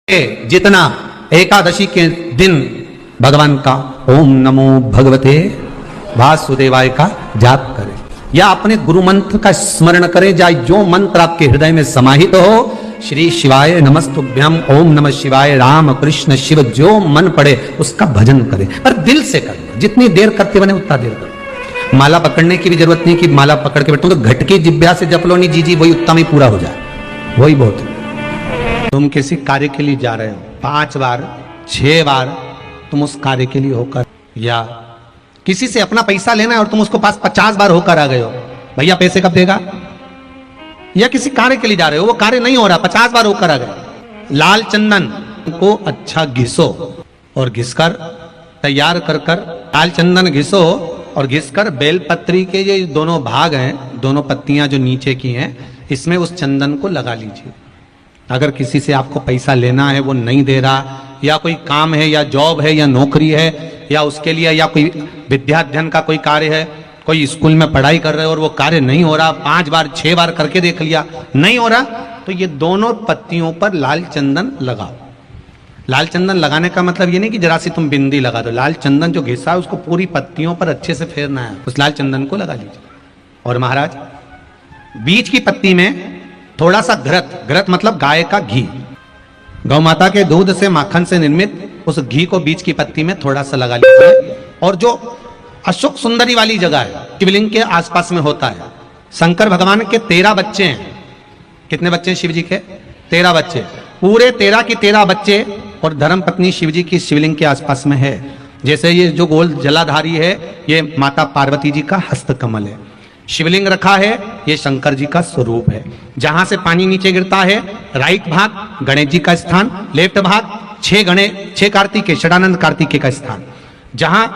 जितना एकादशी के दिन भगवान का ओम नमो भगवते वासुदेवाय का जाप करें या अपने गुरु मंत्र का स्मरण करें, या जो मंत्र आपके हृदय में समाहित हो, श्री शिवाय नमस्तुभ्यम, ओम नमः शिवाय, राम कृष्ण शिव, जो मन पड़े उसका भजन करें, पर दिल से करें। जितनी देर करते बने उतना देर करें। माला पकड़ने की भी जरूरत नहीं कि माला पकड़ के बैठो, तो घटके जिब्या से जप लो नहीं, जी वही उत्तम ही पूरा हो जाए, वही बहुत है। तुम किसी कार्य के लिए जा रहे हो, 5 बार 6 बार तुम उस कार्य के लिए होकर, या किसी से अपना पैसा लेना है और तुम उसको पास 50 बार होकर आ गए हो, भैया पैसे कब देगा, या किसी कार्य के लिए जा रहे हो, वो कार्य नहीं हो रहा, 50 बार होकर आ गए। लाल चंदन को अच्छा घिसो और घिसकर तैयार कर कर, लाल चंदन घिसो और घिसकर बेलपत्री के ये दोनों भाग हैं, दोनों पत्तियां जो नीचे की हैं, इसमें उस चंदन को लगा लीजिए। अगर किसी से आपको पैसा लेना है, वो नहीं दे रहा, या कोई काम है या जॉब है या नौकरी है या उसके लिए, या कोई विद्याध्ययन का कोई कार्य है, कोई स्कूल में पढ़ाई कर रहे हो और वो कार्य नहीं हो रहा, 5 बार 6 बार करके देख लिया नहीं हो रहा, तो ये दोनों पत्तियों पर लाल चंदन लगाओ। लाल चंदन लगाने का मतलब ये नहीं कि जरा सी तुम बिंदी लगा दो, लाल चंदन जो घिसा है उसको पूरी पत्तियों पर अच्छे से फेरना है, उस लाल चंदन को लगा लीजिए। और महाराज, बीच की पत्ती में थोड़ा सा घृत, घृत मतलब गाय का घी, गौ माता के दूध से माखन से निर्मित उस घी को बीच की पत्ती में थोड़ा सा लगा लीजिए। और जो अशोक सुंदरी वाली जगह है, शिवलिंग के आसपास में होता है, शंकर भगवान के 13 बच्चे हैं। कितने बच्चे हैं शिव जी के? 13 बच्चे, पूरे 13 की 13 बच्चे और धर्म पत्नी शिव जी की शिवलिंग के आसपास में है। जैसे ये जो गोल जलाधारी है, ये माता पार्वती जी का हस्त कमल है। शिवलिंग रखा है, ये शंकर जी का स्वरूप है। जहां से पानी नीचे गिरता है, राइट भाग गणेश जी का स्थान, लेफ्ट भाग 6 कार्तिकेय, षडानंद कार्तिकेय का स्थान। जहां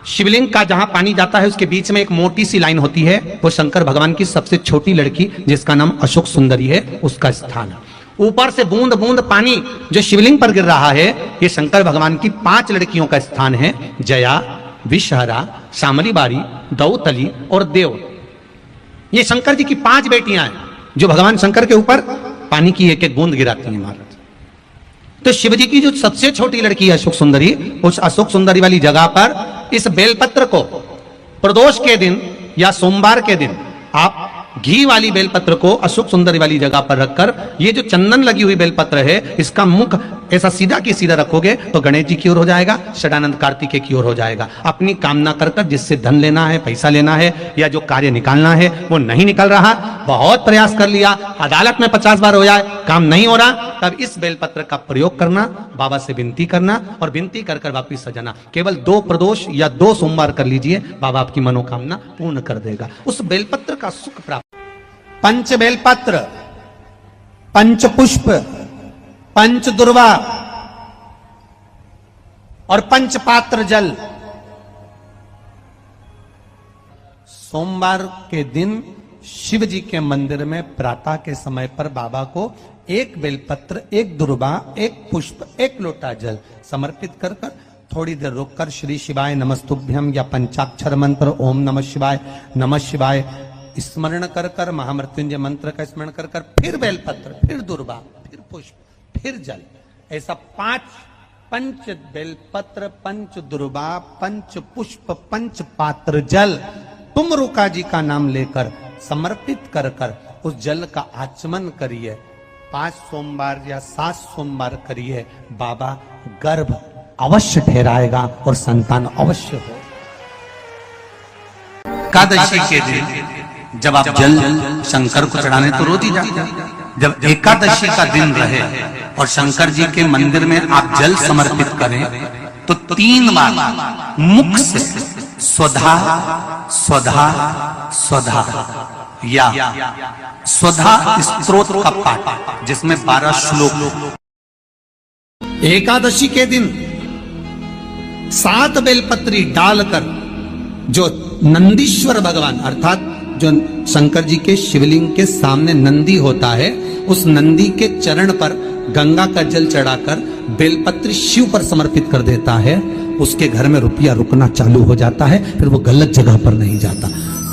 शिवलिंग का जहां पानी जाता है, उसके बीच में एक मोटी सी लाइन होती है, वो शंकर भगवान की सबसे छोटी लड़की जिसका नाम अशोक सुंदरी है, उसका स्थान है। ऊपर से बूंद बूंद पानी जो शिवलिंग पर गिर रहा है, ये शंकर भगवान की 5 लड़कियों का स्थान है, जया, विषहरा, शामली बारी, दौतली और देव। ये शंकर जी की 5 बेटियां हैं जो भगवान शंकर के ऊपर पानी की एक एक बूंद गिराती हैं महाराज। तो शिव जी की जो सबसे छोटी लड़की है अशोक सुंदरी, उस अशोक सुंदरी वाली जगह पर इस बेलपत्र को प्रदोष के दिन या सोमवार के दिन आप घी वाली बेलपत्र को अशोक सुंदरी वाली जगह पर रखकर, ये जो चंदन लगी हुई बेलपत्र है, इसका मुख ऐसा सीधा की सीधा रखोगे तो गणेश जी की ओर हो जाएगा, षडानंद कार्तिकेय की ओर हो जाएगा। अपनी कामना कर कर, जिससे धन लेना है, पैसा लेना है, या जो कार्य निकालना है वो नहीं निकल रहा, बहुत प्रयास कर लिया, अदालत में 50 बार हो जाए, काम नहीं हो रहा, तब इस बेलपत्र का प्रयोग करना, बाबा से विनती करना और विनती कर कर वापिस सजाना। केवल 2 प्रदोष या 2 सोमवार कर लीजिए, बाबा आपकी मनोकामना पूर्ण कर देगा। उस बेलपत्र का सुख प्राप्त। पंच बेलपत्र, पंच पुष्प, पंच दुर्वा और पंच पात्र जल। सोमवार के दिन शिव जी के मंदिर में प्रातः के समय पर बाबा को 1 बेलपत्र, 1 दुर्वा, 1 पुष्प, 1 लोटा जल समर्पित कर कर थोड़ी देर रुककर श्री शिवाय नमस्तुभ्यम या पंचाक्षर मंत्र ओम नमः शिवाय स्मरण कर कर, महामृत्युंजय मंत्र का स्मरण कर कर, फिर बेलपत्र, फिर दुर्वा, फिर पुष्प, फिर जल, ऐसा 5 पंच बेलपत्र, पंच दुर्वा, पंच पुष्प, पंच पात्र जल तुम रुका जी का नाम लेकर समर्पित कर कर उस जल का आचमन करिए। 5 सोमवार या 7 सोमवार करिए, बाबा गर्भ अवश्य ठहराएगा और संतान अवश्य हो। एकादशी के दिन जब आप जल शंकर को चढ़ाने तो रोज ही जाते, जब एकादशी का दिन रहे और शंकर जी के मंदिर में आप जल समर्पित करें तो 3 बार मुख से स्वधा स्वधा स्वधा या स्वधा स्तोत्र का पाठ, जिसमें 12 श्लोक। एकादशी के दिन 7 बेलपत्री डालकर जो नंदीश्वर भगवान अर्थात जो शंकर जी के शिवलिंग के सामने नंदी होता है, उस नंदी के चरण पर गंगा का जल चढ़ाकर बेलपत्र शिव पर समर्पित कर देता है, उसके घर में रुपया रुकना चालू हो जाता है, फिर वो गलत जगह पर नहीं जाता,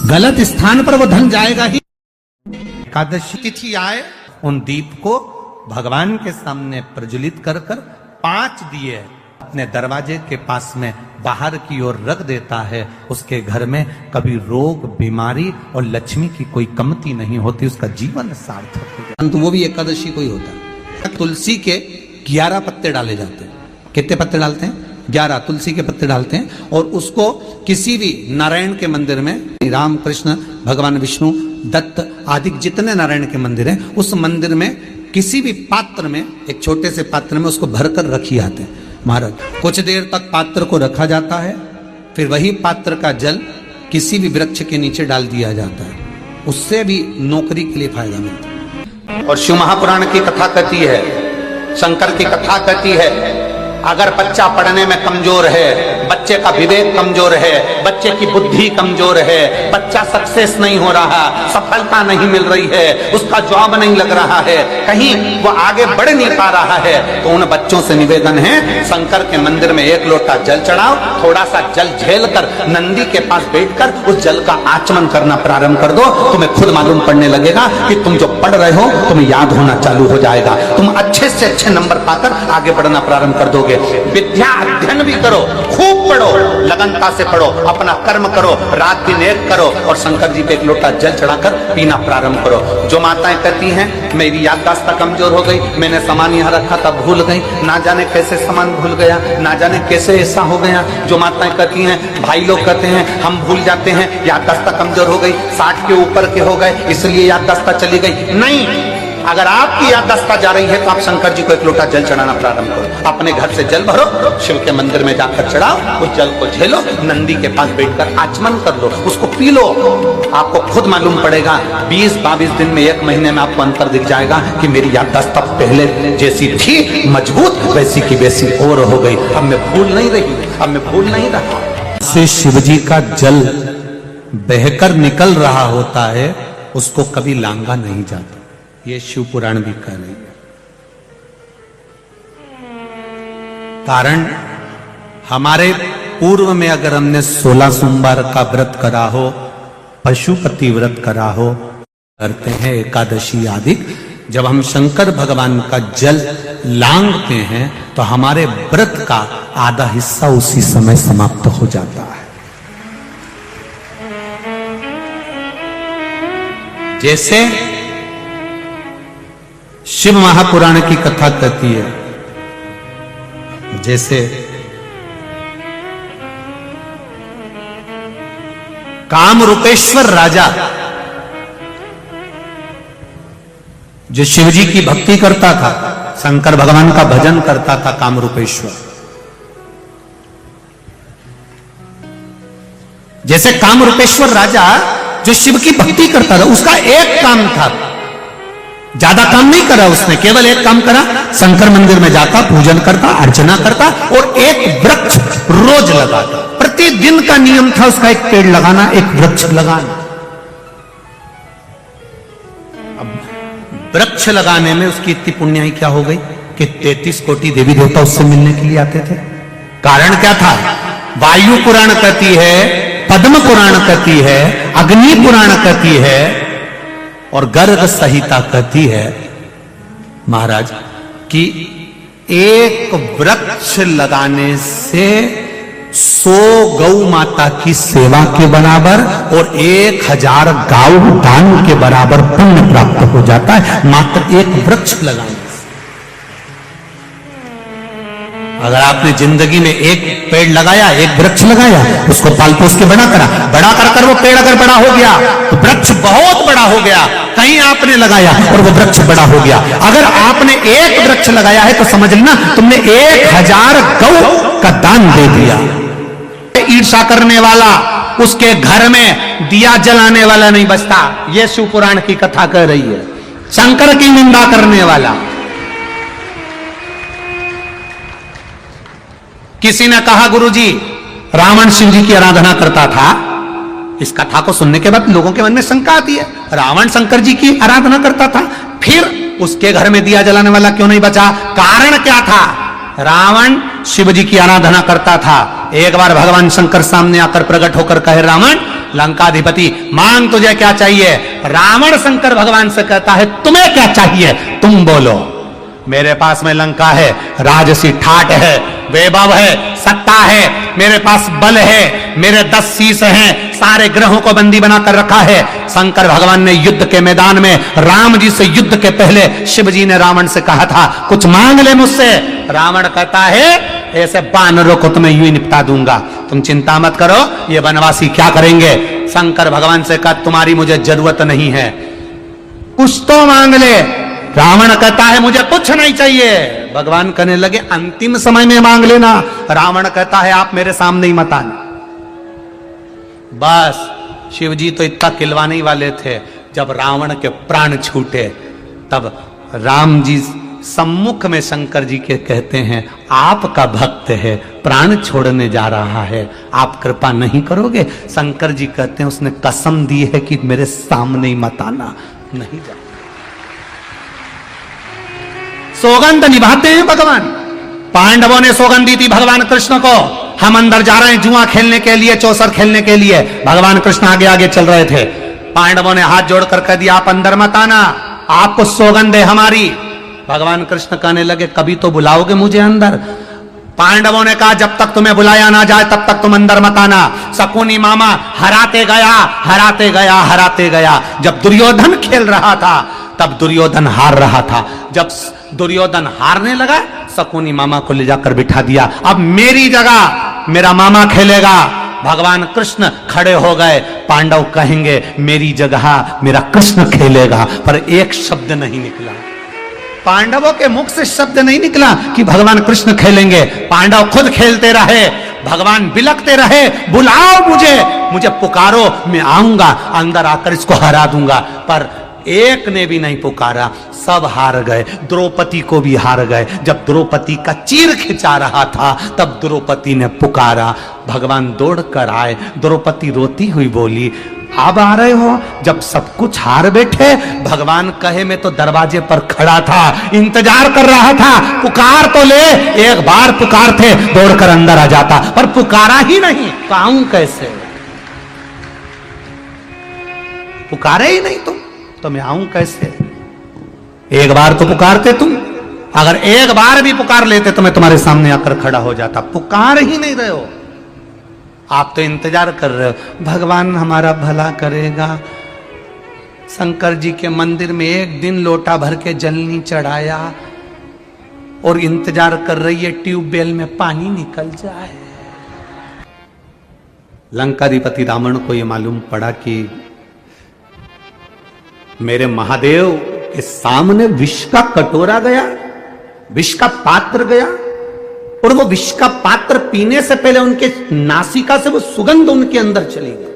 गलत स्थान पर वो धन जाएगा ही। एकादशी तिथि आए, उन दीप को भगवान के सामने प्रज्वलित कर कर 5 दिए अपने दरवाजे के पास में बाहर की ओर रख देता है, उसके घर में कभी रोग बीमारी और लक्ष्मी की कोई कमती नहीं होती, उसका जीवन सार्थक हो जाता। परंतु वो भी एकादशी को ही होता है। तुलसी के 11 पत्ते डाले जाते हैं। कितने पत्ते डालते हैं? 11 तुलसी के पत्ते डालते हैं और उसको किसी भी नारायण के मंदिर में, राम कृष्ण भगवान विष्णु दत्त आदि जितने नारायण के मंदिर हैं, उस मंदिर में किसी भी पात्र में, एक छोटे से पात्र में उसको भरकर रखी आते हैं महाराज। कुछ देर तक पात्र को रखा जाता है, फिर वही पात्र का जल किसी भी वृक्ष के नीचे डाल दिया जाता है, उससे भी नौकरी के लिए फायदा मिलता है। और शिव महापुराण की कथा कहती है, शंकर की कथा कहती है, अगर बच्चा पढ़ने में कमजोर है, बच्चे का विवेक कमजोर है, बच्चे की बुद्धि कमजोर है, बच्चा सक्सेस नहीं हो रहा, सफलता नहीं मिल रही है, उसका जॉब नहीं लग रहा है, कहीं वो आगे बढ़ नहीं पा रहा है, तो उन बच्चों से निवेदन है, शंकर के मंदिर में 1 लोटा जल चढ़ाओ, थोड़ा सा जल झेल कर नंदी के पास बैठकर उस जल का आचमन करना प्रारंभ कर दो। तुम्हें खुद मालूम पड़ने लगेगा कि तुम जो पढ़ रहे हो तुम्हें याद होना चालू हो जाएगा, तुम अच्छे से अच्छे नंबर पाकर आगे बढ़ना प्रारंभ कर दोगे। विद्या अध्ययन भी करो, खूब पढ़ो, लगनता से पढ़ो, अपना कर्म करो, रात दिन एक करो और शंकर जी पे 1 लोटा जल चढ़ाकर पीना प्रारंभ करो। जो माताएं कहती हैं मेरी याददाश्त कमजोर हो गई, मैंने सामान यहाँ रखा था भूल गई, ना जाने कैसे सामान भूल गया, ना जाने कैसे ऐसा हो गया। जो माताएं कहती हैं, भाई लोग कहते हैं हम भूल जाते हैं, याददाश्त कमजोर हो गई, 60 के ऊपर के हो गए इसलिए याददाश्त चली गई, नहीं। अगर आपकी याददाश्त जा रही है तो आप शंकर जी को 1 लोटा जल चढ़ाना प्रारंभ करो, अपने घर से जल भरो, शिव के मंदिर में जाकर चढ़ाओ, उस जल को झेलो, नंदी के पास बैठकर आचमन कर लो, उसको पी लो। आपको खुद मालूम पड़ेगा 20-22 दिन में, 1 महीने में आपको अंतर दिख जाएगा कि मेरी याददाश्त पहले जैसी थी मजबूत, वैसी की वैसी और हो गई, अब मैं भूल नहीं रही, अब मैं भूल नहीं रहा। से शिव जी का जल बहकर निकल रहा होता है, उसको कभी लांगा नहीं जाता, ये शिव पुराण भी कह रही है। कारण हमारे पूर्व में अगर हमने 16 सोमवार का व्रत करा हो, पशुपति व्रत करा हो, करते हैं एकादशी आदि, जब हम शंकर भगवान का जल लांघते हैं तो हमारे व्रत का आधा हिस्सा उसी समय समाप्त हो जाता है। जैसे शिव महापुराण की कथा कहती है, जैसे कामरूपेश्वर राजा जो शिव जी की भक्ति करता था, शंकर भगवान का भजन करता था, कामरूपेश्वर, जैसे कामरूपेश्वर राजा जो शिव की भक्ति करता था, उसका एक काम था, ज्यादा काम नहीं करा उसने, केवल एक काम करा, शंकर मंदिर में जाता, पूजन करता, अर्चना करता और एक वृक्ष रोज लगाता। प्रतिदिन का नियम था उसका, एक पेड़ लगाना, एक वृक्ष लगाना। अब वृक्ष लगाने में उसकी इतनी पुण्याई क्या हो गई कि 33 कोटि देवी देवता उससे मिलने के लिए आते थे। कारण क्या था? वायु पुराण कहती है, पद्म पुराण कहती है, अग्नि पुराण कहती है और गर्ग संहिता कहती है महाराज कि एक वृक्ष लगाने से 100 गौ माता की सेवा के बराबर और 1000 गाय दान के बराबर पुण्य प्राप्त हो जाता है, मात्र एक वृक्ष लगाने से। अगर आपने जिंदगी में एक पेड़ लगाया, एक वृक्ष लगाया, उसको पाल पोस के बड़ा करा, बड़ा कर वो पेड़ अगर बड़ा हो गया तो वृक्ष बहुत बड़ा हो गया। कहीं आपने लगाया और वो वृक्ष बड़ा हो गया। अगर आपने एक वृक्ष लगाया है तो समझ लेना तुमने 1000 गौ का दान दे दिया। ईर्षा करने वाला, उसके घर में दिया जलाने वाला नहीं बचता, ये शिव पुराण की कथा कह रही है। शंकर की निंदा करने वाला, किसी ने कहा गुरुजी रावण शिव जी की आराधना करता था। इस कथा को सुनने के बाद लोगों के मन में शंका आती है, रावण शंकर जी की आराधना करता था, फिर उसके घर में दिया जलाने वाला क्यों नहीं बचा? कारण क्या था? रावण शिव जी की आराधना करता था। एक बार भगवान शंकर सामने आकर प्रकट होकर कहे, रावण लंकाधिपति मांग तुझे क्या चाहिए? रावण शंकर भगवान से कहता है तुम्हें क्या चाहिए, तुम बोलो। मेरे पास में लंका है, राजसी ठाट है, वैभव है, सत्ता है, मेरे पास बल है, मेरे 10 शीश हैं, सारे ग्रहों को बंदी बनाकर रखा है। शंकर भगवान ने युद्ध के मैदान में राम जी से युद्ध के पहले शिव जी ने रावण से कहा था कुछ मांग ले मुझसे। रावण कहता है ऐसे बानरों को तुम्हें यूं ही निपटा दूंगा, तुम चिंता मत करो, ये वनवासी क्या करेंगे। शंकर भगवान से कहा तुम्हारी मुझे जरूरत नहीं है, कुछ तो मांग ले। रावण कहता है मुझे कुछ नहीं चाहिए। भगवान कहने लगे अंतिम समय में मांग लेना। रावण कहता है आप मेरे सामने ही मत आना। बस शिव जी तो इतना खिलवाने ही वाले थे, जब रावण के प्राण छूटे तब राम जी सम्मुख में शंकर जी के कहते हैं आपका भक्त है, प्राण छोड़ने जा रहा है, आप कृपा नहीं करोगे। शंकर जी कहते हैं उसने कसम दी है कि मेरे सामने ही मत आना, नहीं जा। सौगंध निभाते हैं भगवान। पांडवों ने सौगंध दी थी भगवान कृष्ण को, हम अंदर जा रहे हैं जुआ खेलने के लिए, चौसर खेलने के लिए। भगवान कृष्ण आगे आगे चल रहे थे। पांडवों ने हाथ जोड़कर कह दिया आप अंदर मत आना, आपको सौगंध है हमारी। भगवान कृष्ण कहने लगे कभी तो बुलाओगे मुझे अंदर। पांडवों ने कहा जब तक तुम्हें बुलाया ना जाए तब तक तुम अंदर मत आना। शकुनी मामा हराते गया, हराते गया, हराते गया। जब दुर्योधन खेल रहा था तब दुर्योधन हार रहा था। जब दुर्योधन हारने लगा शकुनी मामा को ले जाकर बिठा दिया, अब मेरी जगह मेरा मामा खेलेगा। भगवान कृष्ण खड़े हो गए, पांडव कहेंगे मेरी जगह मेरा कृष्ण खेलेगा, पर एक शब्द नहीं निकला। पांडवों के मुख से शब्द नहीं निकला कि भगवान कृष्ण खेलेंगे। पांडव खुद खेलते रहे, भगवान बिलखते रहे बुलाओ मुझे, मुझे पुकारो, मैं आऊंगा, अंदर आकर इसको हरा दूंगा। पर एक ने भी नहीं पुकारा, सब हार गए। द्रौपदी को भी हार गए। जब द्रौपदी का चीर खिंचा रहा था तब द्रौपदी ने पुकारा, भगवान दौड़कर आए। द्रौपदी रोती हुई बोली अब आ रहे हो, जब सब कुछ हार बैठे। भगवान कहे मैं तो दरवाजे पर खड़ा था, इंतजार कर रहा था, पुकार तो ले। एक बार पुकारते दौड़कर अंदर आ जाता, पर पुकारा ही नहीं, तो आऊं कैसे? पुकारे ही नहीं तुम तो मैं आऊं कैसे? एक बार तो पुकारते तुम, अगर एक बार भी पुकार लेते तो मैं तुम्हारे सामने आकर खड़ा हो जाता। पुकार ही नहीं रहे हो, आप तो इंतजार कर रहे हो भगवान हमारा भला करेगा। शंकर जी के मंदिर में एक दिन लोटा भर के जल नहीं चढ़ाया और इंतजार कर रही है ट्यूबवेल में पानी निकल जाए। लंकाधिपति रावण को यह मालूम पड़ा कि मेरे महादेव के सामने विष का कटोरा गया, विष का पात्र गया, और वो विष का पात्र पीने से पहले उनके नासिका से वो सुगंध उनके अंदर चली गई।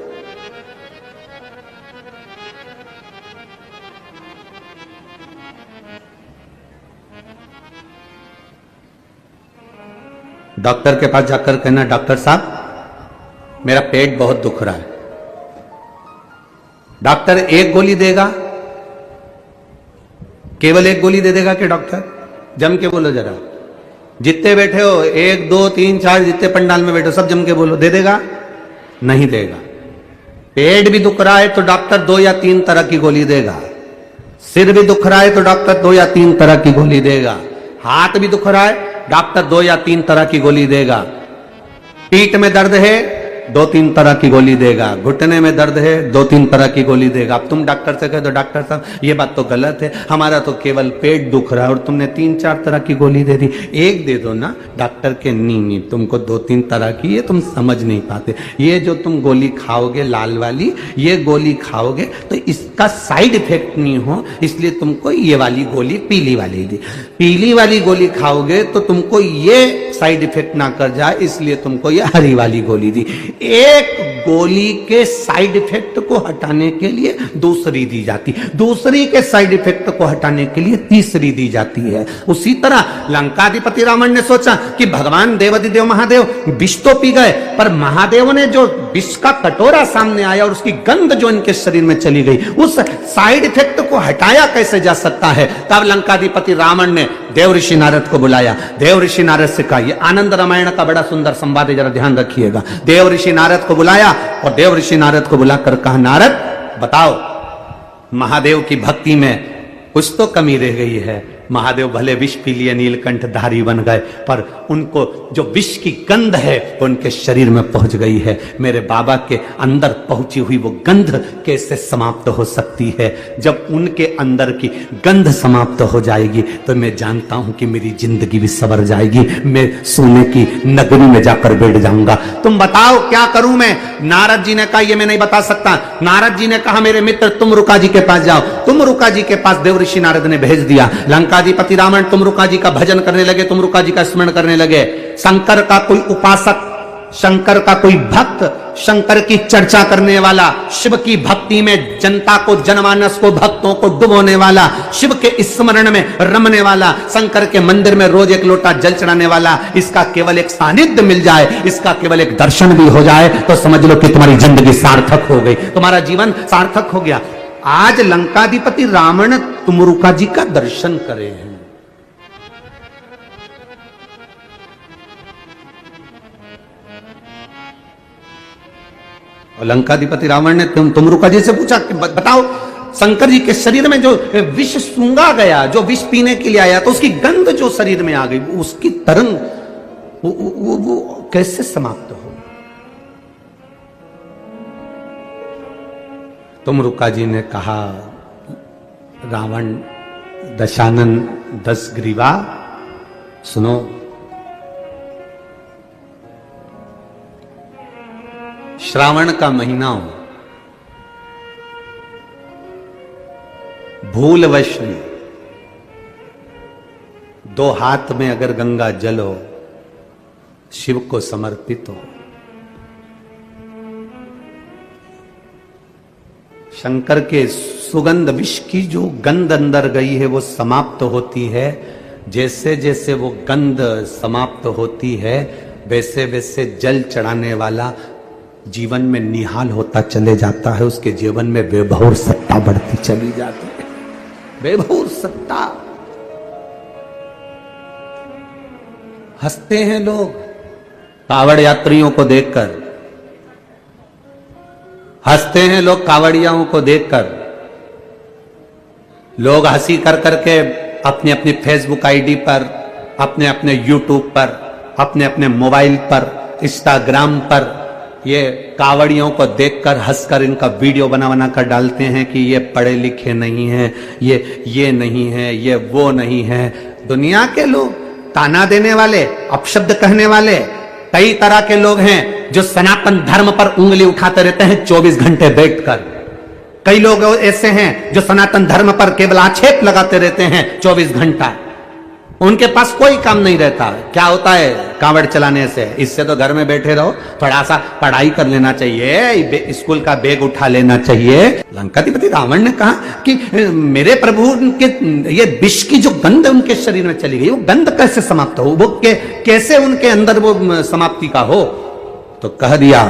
डॉक्टर के पास जाकर कहना डॉक्टर साहब मेरा पेट बहुत दुख रहा है। डॉक्टर एक गोली देगा, केवल एक गोली दे देगा कि डॉक्टर? जम के बोलो जरा, जितने बैठे हो 1 2 3 4 जितने पंडाल में बैठे हो सब जम के बोलो, दे देगा? नहीं देगा। पेट भी दुख रहा है तो डॉक्टर 2 या 3 तरह की गोली देगा। सिर भी दुख रहा है तो डॉक्टर 2 या 3 तरह की गोली देगा। हाथ भी दुख रहा है डॉक्टर 2 या 3 तरह की गोली देगा। पीठ में दर्द है 2-3 तरह की गोली देगा। घुटने में दर्द है 2-3 तरह की गोली देगा। अब तुम डॉक्टर से कह दो डॉक्टर साहब ये बात तो गलत है, हमारा तो केवल पेट दुख रहा है और तुमने 3-4 तरह की गोली दे दी, एक दे दो ना। डॉक्टर के नहीं तुमको 2-3 तरह की, ये तुम समझ नहीं पाते। ये जो तुम गोली खाओगे लाल वाली, ये गोली खाओगे तो इसका साइड इफेक्ट नहीं हो इसलिए तुमको ये वाली गोली पीली वाली दी। पीली वाली गोली खाओगे तो तुमको ये साइड इफेक्ट ना कर जाए इसलिए तुमको ये हरी वाली गोली दी। एक गोली के साइड इफेक्ट को हटाने के लिए दूसरी दी जाती, दूसरी के साइड इफेक्ट को हटाने के लिए तीसरी दी जाती है। उसी तरह लंकाधिपति रावण ने सोचा कि भगवान देवाधिदेव महादेव विष तो पी गए, पर महादेव ने जो विष का कटोरा सामने आया और उसकी गंध जो इनके शरीर में चली गई, उस साइड इफेक्ट को हटाया कैसे जा सकता है? तब लंकाधिपति रावण ने देव ऋषि नारद को बुलाया। देव ऋषि नारद से कहा, ये आनंद रामायण का बड़ा सुंदर संवाद है, जरा ध्यान रखिएगा। देव ऋषि नारद को बुलाया और देव ऋषि नारद को बुलाकर कहा नारद बताओ महादेव की भक्ति में कुछ तो कमी रह गई है, महादेव भले विष पी लिए, नीलकंठ धारी बन गए, पर उनको जो विष की गंध है वो उनके शरीर में पहुंच गई है। मेरे बाबा के अंदर पहुंची हुई वो गंध कैसे समाप्त हो सकती है? जब उनके अंदर की गंध समाप्त हो जाएगी तो मैं जानता हूं कि मेरी जिंदगी भी सवर जाएगी, मैं सोने की नगरी में जाकर बैठ जाऊंगा। तुम बताओ क्या करूं मैं? नारद जी ने कहा ये मैं नहीं बता सकता। नारद जी ने कहा मेरे मित्र तुम रुका जी के पास जाओ। तुम रुका जी के पास देव ऋषि नारद ने भेज दिया। लंकाधिपति रावण तुम रुका जी का भजन करने लगे, तुम रुका जी का स्मरण करने लगे। शंकर का कोई उपासक, शंकर का कोई भक्त, शंकर की चर्चा करने वाला, शिव की भक्ति में जनता को, जनमानस को, भक्तों को डुबोने वाला, शिव के स्मरण में रमने वाला, शंकर के मंदिर में रोज एक लोटा जल चढ़ाने वाला, इसका केवल एक सानिध्य मिल जाए, इसका केवल एक दर्शन भी हो जाए तो समझ लो कि तुम्हारी जिंदगी सार्थक हो गई, तुम्हारा जीवन सार्थक हो गया। आज लंकाधिपति रावण तुमरुका जी का दर्शन करे हैं। और लंकाधिपति रावण ने तुमरुका जी से पूछा कि बताओ शंकर जी के शरीर में जो विष सूंघा गया, जो विष पीने के लिए आया, तो उसकी गंध जो शरीर में आ गई, उसकी तरंग वो कैसे समाप्त हो? तुमरुका जी ने कहा रावण दशानन 10 ग्रीवा, सुनो, श्रावण का महीना हो, भूलवश में 2 हाथ में अगर गंगा जल हो, शिव को समर्पित हो, शंकर के सुगंध विष की जो गंध अंदर गई है वो समाप्त होती है। जैसे जैसे वो गंध समाप्त होती है वैसे वैसे जल चढ़ाने वाला जीवन में निहाल होता चले जाता है, उसके जीवन में वैभव सत्ता बढ़ती चली जाती है। वैभव सत्ता। हंसते हैं लोग कावड़ यात्रियों को देखकर, हंसते हैं लोग कावड़ियाओं को देखकर। लोग हंसी कर करके अपने अपने फेसबुक आईडी पर, अपने अपने यूट्यूब पर, अपने अपने मोबाइल पर, इंस्टाग्राम पर ये कावड़ियों को देखकर हंसकर इनका वीडियो बना बना कर डालते हैं कि ये पढ़े लिखे नहीं हैं, ये नहीं है, ये वो नहीं है। दुनिया के लोग, ताना देने वाले, अपशब्द कहने वाले, कई तरह के लोग हैं जो सनातन धर्म पर उंगली उठाते रहते हैं 24 घंटे बैठकर। कई लोग ऐसे हैं जो सनातन धर्म पर केवल आक्षेप लगाते रहते हैं 24 घंटा। उनके पास कोई काम नहीं रहता। क्या होता है कांवड़ चलाने से? इससे तो घर में बैठे रहो, थोड़ा सा पढ़ाई कर लेना चाहिए, स्कूल का बैग उठा लेना चाहिए। लंकाधिपति रावण ने कहा कि मेरे प्रभु के ये विष की जो गंध उनके शरीर में चली गई, वो गंध कैसे समाप्त हो, वो कैसे उनके अंदर वो समाप्ति का हो? तो कह दिया,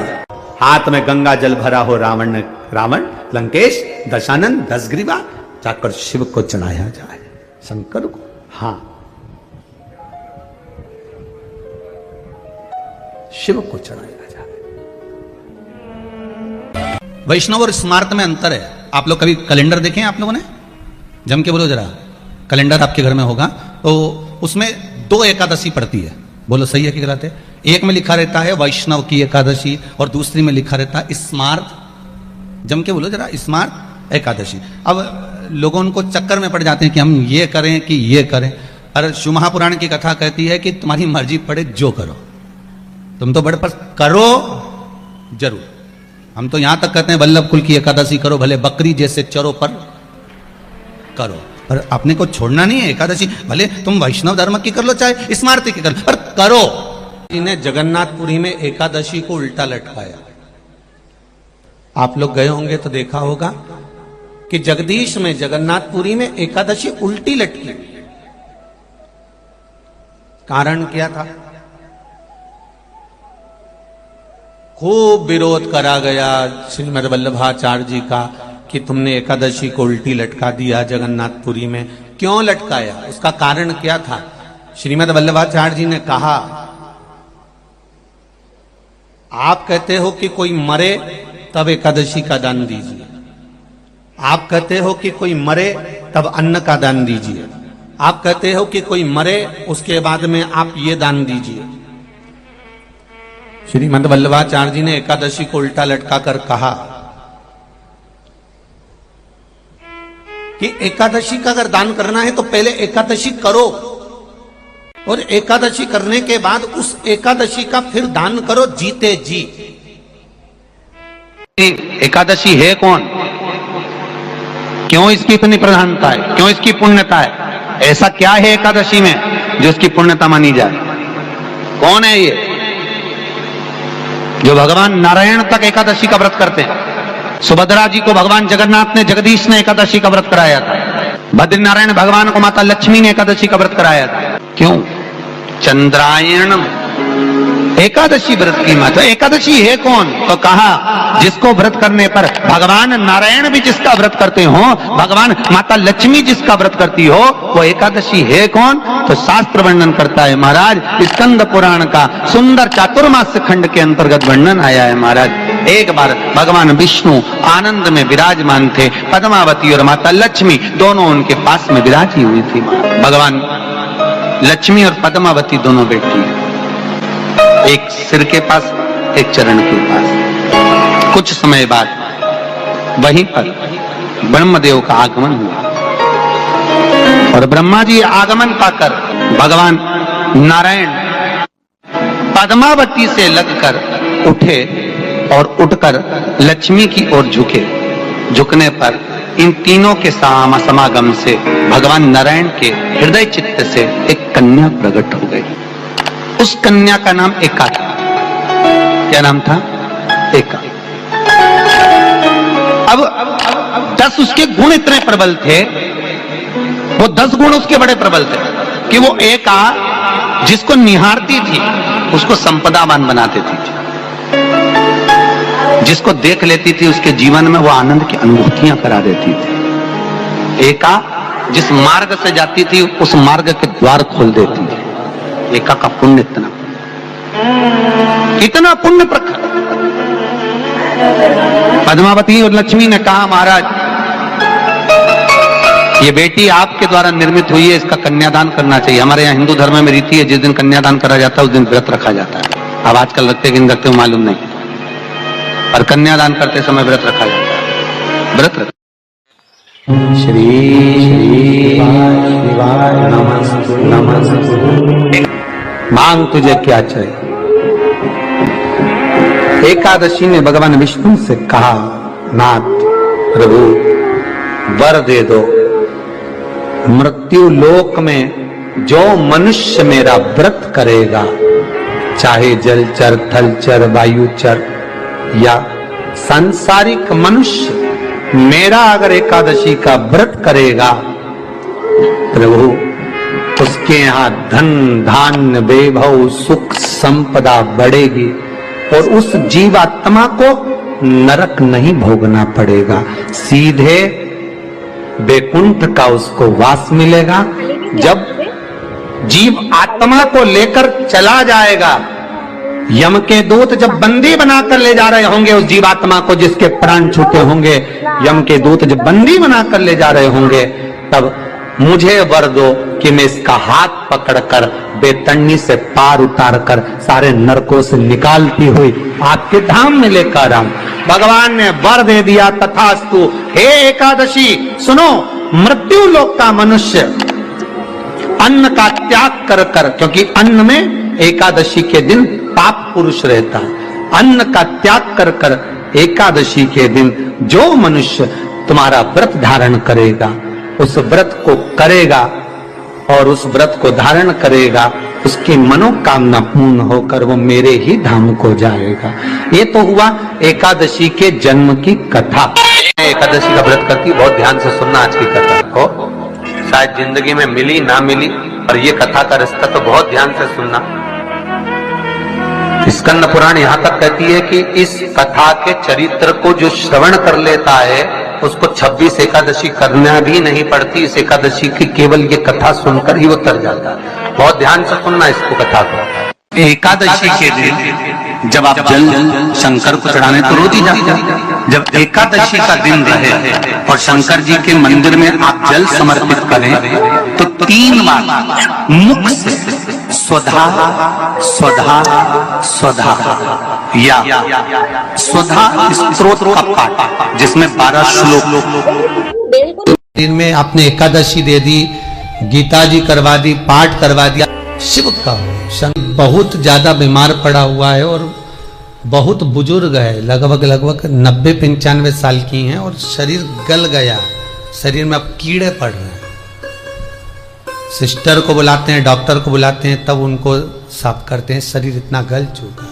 हाथ में गंगा जल भरा हो रावण लंकेश दशानन 10 ग्रीवा, जाकर शिव को चढ़ाया जाए, शंकर को। हाँ, शिव को चढ़ाया जाए। वैष्णव और स्मार्त में अंतर है। आप लोग कभी कैलेंडर देखे हैं आप लोगों ने? जम के बोलो जरा। कैलेंडर आपके घर में होगा तो उसमें 2 एकादशी पड़ती है। बोलो सही है कि गलत है? एक में लिखा रहता है वैष्णव की एकादशी और दूसरी में लिखा रहता है स्मार्त। जम के बोलो जरा, स्मार्त एकादशी। अब लोगों उनको चक्कर में पड़ जाते हैं कि हम ये करें कि ये करें। अरे शिव महापुराण की कथा कहती है कि तुम्हारी मर्जी पड़े जो करो, तुम तो बड़े पर करो जरूर। हम तो यहां तक कहते हैं वल्लभ कुल की एकादशी करो, भले बकरी जैसे चरो पर करो, पर अपने को छोड़ना नहीं है। एकादशी भले तुम वैष्णव धर्म की कर लो, चाहे स्मार्त की कर लो, पर करो। इन्हें जगन्नाथपुरी में एकादशी को उल्टा लटकाया। आप लोग गए होंगे तो देखा होगा कि जगदीश में, जगन्नाथपुरी में एकादशी उल्टी लटकी। कारण क्या था? खूब विरोध करा गया श्रीमद वल्लभाचार्य जी का कि तुमने एकादशी को उल्टी लटका दिया जगन्नाथपुरी में। क्यों लटकाया? उसका कारण क्या था? श्रीमद वल्लभाचार्य जी ने कहा, आप कहते हो कि कोई मरे तब एकादशी का दान दीजिए, आप कहते हो कि कोई मरे तब अन्न का दान दीजिए, आप कहते हो कि कोई मरे उसके बाद में आप ये दान दीजिए। श्रीमद् वल्लभाचार्य जी ने एकादशी को उल्टा लटका कर कहा कि एकादशी का अगर दान करना है तो पहले एकादशी करो और एकादशी करने के बाद उस एकादशी का फिर दान करो जीते जी। एकादशी है कौन, क्यों इसकी इतनी प्रधानता है, क्यों इसकी पुण्यता है, ऐसा क्या है एकादशी में जो इसकी पुण्यता मानी जाए? कौन है ये जो भगवान नारायण तक एकादशी का व्रत करते हैं? सुभद्रा जी को भगवान जगन्नाथ ने, जगदीश ने एकादशी का व्रत कराया था। बद्रीनारायण भगवान को माता लक्ष्मी ने एकादशी का व्रत कराया था। क्यों? चंद्रायण एकादशी व्रत की महत्व। एकादशी है कौन? तो कहा जिसको व्रत करने पर भगवान नारायण भी जिसका व्रत करते हो, भगवान माता लक्ष्मी जिसका व्रत करती हो, वो एकादशी है कौन? तो शास्त्र वर्णन करता है महाराज, स्कंद पुराण का सुंदर चातुर्मास्य खंड के अंतर्गत वर्णन आया है महाराज। एक बार भगवान विष्णु आनंद में विराजमान थे, पद्मावती और माता लक्ष्मी दोनों उनके पास में विराजी हुई थी। भगवान लक्ष्मी और पद्मावती दोनों बैठी, एक सिर के पास, एक चरण के पास। कुछ समय बाद वहीं पर ब्रह्मदेव का आगमन हुआ और ब्रह्मा जी आगमन पाकर भगवान नारायण पद्मावती से लगकर उठे और उठकर लक्ष्मी की ओर झुके। झुकने पर इन तीनों के समागम से भगवान नारायण के हृदय चित्त से एक कन्या प्रकट हो गई। उस कन्या का नाम एका था। क्या नाम था? एका। अब 10 उसके गुण इतने प्रबल थे, वो 10 गुण उसके बड़े प्रबल थे कि वो एका जिसको निहारती थी उसको संपदावान बना देती थी, जिसको देख लेती थी उसके जीवन में वो आनंद की अनुभूतियां करा देती थी। एका जिस मार्ग से जाती थी उस मार्ग के द्वार खोल देती थी। एका का पुण्य इतना पुण्य प्रखर। पद्मावती और लक्ष्मी ने कहा महाराज ये बेटी आपके द्वारा निर्मित हुई है, इसका कन्यादान करना चाहिए। हमारे यहाँ हिंदू धर्म में रीति है, जिस दिन कन्यादान करा जाता है उस दिन व्रत रखा जाता है। अब आजकल रखते कि रखते हो मालूम नहीं, और कन्यादान करते समय व्रत रखा जाता है। व्रत रख श्री शिवाय नमस्तु नमस्तु। मांग तुझे क्या चाहिए? एकादशी ने भगवान विष्णु से कहा, नाथ प्रभु वर दे दो, मृत्यु लोक में जो मनुष्य मेरा व्रत करेगा, चाहे जलचर, थलचर, वायुचर या सांसारिक मनुष्य, मेरा अगर एकादशी का व्रत करेगा प्रभु, उसके यहां धन धान्य वैभव सुख संपदा बढ़ेगी और उस जीवात्मा को नरक नहीं भोगना पड़ेगा, सीधे वैकुंठ का उसको वास मिलेगा। जब जीव आत्मा को लेकर चला जाएगा, यम के दूत जब बंदी बनाकर ले जा रहे होंगे उस जीवात्मा को जिसके प्राण छूटे होंगे, यम के दूत जब बंदी बनाकर ले जा रहे होंगे, तब मुझे वर दो कि मैं इसका हाथ पकड़कर बेतन्नी से पार उतार कर सारे नरकों से निकालती हुई आपके धाम में लेकर आऊं। भगवान ने वर दे दिया, तथास्तु। हे एकादशी सुनो, मृत्यु लोक का मनुष्य अन्न का त्याग कर कर, क्योंकि अन्न में एकादशी के दिन पाप पुरुष रहता है, अन्न का त्याग कर कर एकादशी के दिन जो मनुष्य तुम्हारा व्रत धारण करेगा, उस व्रत को करेगा और उस व्रत को धारण करेगा, उसकी मनोकामना पूर्ण होकर वो मेरे ही धाम को जाएगा। ये तो हुआ एकादशी के जन्म की कथा। एकादशी का व्रत करती, बहुत ध्यान से सुनना आज की कथा को, शायद जिंदगी में मिली ना मिली, पर ये कथा का रिश्ता तो बहुत ध्यान से सुनना। स्कंद पुराण यहां तक कहती है कि इस कथा के चरित्र को जो श्रवण कर लेता है उसको 26 एकादशी करना भी नहीं पड़ती। इस एकादशी की केवल ये कथा सुनकर ही वो तर जाता है। बहुत ध्यान से सुनना इसको, कथा को। एकादशी के दिन जब आप जल शंकर को चढ़ाने तो रोज ही जाते हैं। जब एकादशी का दिन रहे और शंकर जी के मंदिर में आप जल समर्पित करें तो 3 बार मुख से स्वधा स्वधा स्वधा या स्वधा स्त्रोत का पाठ जिसमें 12 श्लोक। दिन में आपने एकादशी दे दी, गीता जी करवा दी, पाठ करवा दिया। शिव का शनि बहुत ज्यादा बीमार पड़ा हुआ है और बहुत बुजुर्ग है, लगभग 90-95 साल की हैं और शरीर गल गया, शरीर में अब कीड़े पड़ रहे हैं। सिस्टर को बुलाते हैं, डॉक्टर को बुलाते हैं, तब उनको साफ करते हैं, शरीर इतना गल चुका।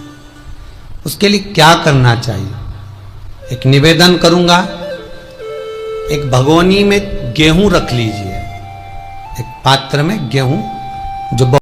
उसके लिए क्या करना चाहिए? एक निवेदन करूंगा, एक भगोनी में गेहूं रख लीजिए, एक पात्र में गेहूं जो